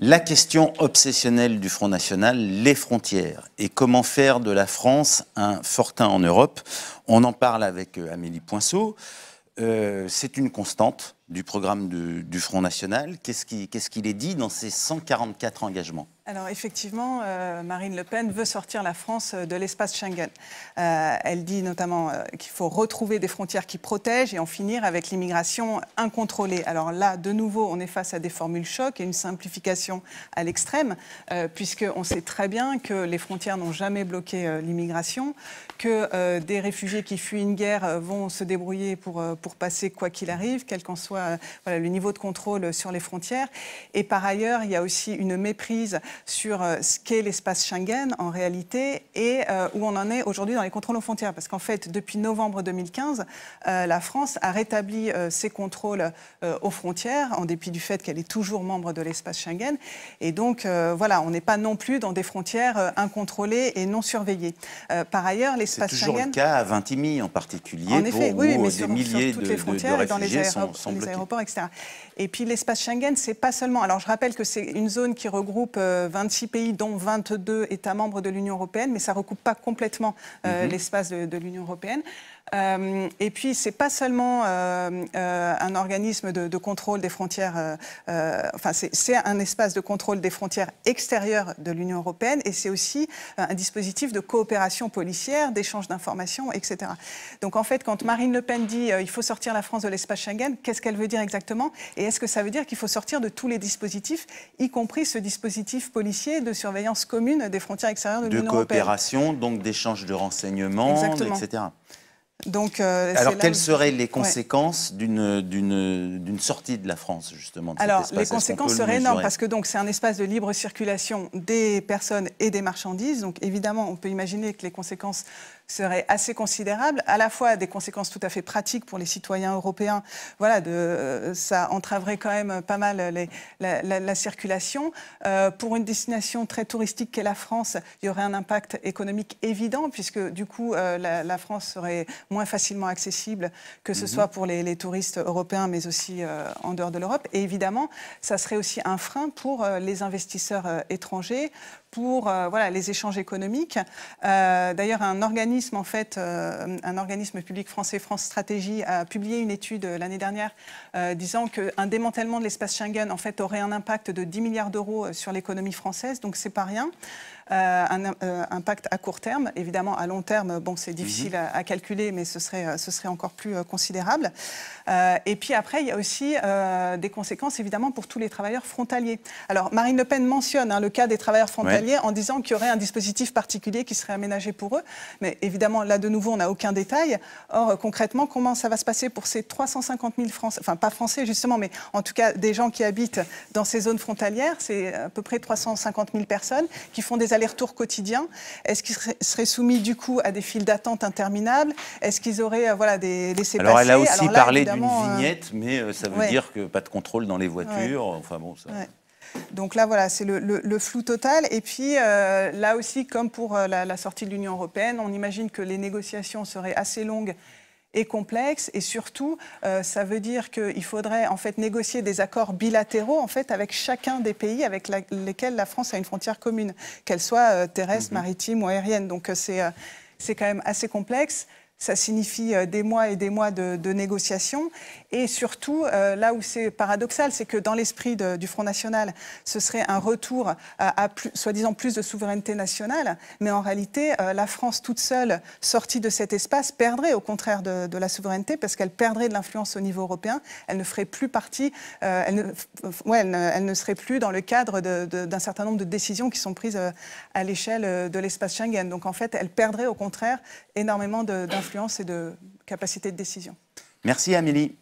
La question obsessionnelle du Front National, les frontières. Et comment faire de la France un fortin en Europe? On en parle avec Amélie Poinceau. C'est une constante du programme du Front National. Qu'est-ce qu'il est dit dans ces 144 engagements? Alors effectivement, Marine Le Pen veut sortir la France de l'espace Schengen. Elle dit notamment qu'il faut retrouver des frontières qui protègent et en finir avec l'immigration incontrôlée. Alors là, de nouveau, on est face à des formules chocs et une simplification à l'extrême, puisqu'on sait très bien que les frontières n'ont jamais bloqué l'immigration, que des réfugiés qui fuient une guerre vont se débrouiller pour passer quoi qu'il arrive, quel qu'en soit le niveau de contrôle sur les frontières. Et par ailleurs, il y a aussi une méprise sur ce qu'est l'espace Schengen en réalité et où on en est aujourd'hui dans les contrôles aux frontières. Parce qu'en fait, depuis novembre 2015, la France a rétabli ses contrôles aux frontières en dépit du fait qu'elle est toujours membre de l'espace Schengen. Et donc, voilà, on n'est pas non plus dans des frontières incontrôlées et non surveillées. Par ailleurs, l'espace Schengen... C'est toujours le cas à Vintimille en particulier, en effet, oui, mais des milliers sur toutes les frontières de et dans réfugiés les aéroports, etc. Et puis l'espace Schengen, c'est pas seulement... Alors je rappelle que c'est une zone qui regroupe 26 pays, dont 22 États membres de l'Union européenne, mais ça ne recoupe pas complètement l'espace de l'Union européenne. Et puis, ce n'est pas seulement un organisme de contrôle des frontières, enfin, c'est un espace de contrôle des frontières extérieures de l'Union européenne et c'est aussi un dispositif de coopération policière, d'échange d'informations, etc. Donc, en fait, quand Marine Le Pen dit il faut sortir la France de l'espace Schengen, qu'est-ce qu'elle veut dire exactement? Et est-ce que ça veut dire qu'il faut sortir de tous les dispositifs, y compris ce dispositif policier de surveillance commune des frontières extérieures de l'Union européenne? De coopération, donc d'échange de renseignements, etc. Donc, alors, quelles seraient les conséquences d'une sortie de la France, justement, de Alors, cet espace? les conséquences seraient énormes, parce que c'est un espace de libre circulation des personnes et des marchandises. Donc, évidemment, on peut imaginer que les conséquences seraient assez considérables, à la fois des conséquences tout à fait pratiques pour les citoyens européens. Voilà, ça entraverait quand même pas mal la circulation. Pour une destination très touristique qu'est la France, il y aurait un impact économique évident, puisque du coup, la France serait moins facilement accessible, que ce soit pour les touristes européens, mais aussi en dehors de l'Europe. Et évidemment, ça serait aussi un frein pour les investisseurs étrangers, pour voilà, les échanges économiques. D'ailleurs, un organisme public français, France Stratégie, a publié une étude l'année dernière disant qu'un démantèlement de l'espace Schengen en fait, aurait un impact de 10 milliards d'euros sur l'économie française, donc c'est pas rien. Un impact à court terme. Évidemment, à long terme, bon, c'est difficile à calculer, mais ce serait encore plus considérable. Et puis après, il y a aussi des conséquences, évidemment, pour tous les travailleurs frontaliers. Alors, Marine Le Pen mentionne le cas des travailleurs frontaliers en disant qu'il y aurait un dispositif particulier qui serait aménagé pour eux. Mais évidemment, là, de nouveau, on n'a aucun détail. Or, concrètement, comment ça va se passer pour ces 350 000 Français, enfin, pas Français, justement, mais en tout cas, des gens qui habitent dans ces zones frontalières, c'est à peu près 350 000 personnes qui font des allers-retours quotidiens. Est-ce qu'ils seraient soumis du coup à des files d'attente interminables? Est-ce qu'ils auraient voilà, des laissés-passer? Alors elle a aussi parlé d'une vignette, mais ça veut dire que pas de contrôle dans les voitures. Enfin bon, ça... Donc là, voilà, c'est le flou total. Et puis, là aussi, comme pour la sortie de l'Union européenne, on imagine que les négociations seraient assez longues et complexe, et surtout, ça veut dire qu'il faudrait en fait négocier des accords bilatéraux en fait avec chacun des pays avec lesquels la France a une frontière commune, qu'elle soit terrestre, maritime ou aérienne. Donc c'est quand même assez complexe. Ça signifie des mois et des mois de négociations. Et surtout, là où c'est paradoxal, c'est que dans l'esprit du Front National, ce serait un retour à soi-disant plus de souveraineté nationale. Mais en réalité, la France toute seule, sortie de cet espace, perdrait au contraire de la souveraineté parce qu'elle perdrait de l'influence au niveau européen. Elle ne ferait plus partie, elle ne serait plus dans le cadre d'un certain nombre de décisions qui sont prises à l'échelle de l'espace Schengen. Donc en fait, elle perdrait au contraire énormément d'influence et de capacité de décision. Merci Amélie.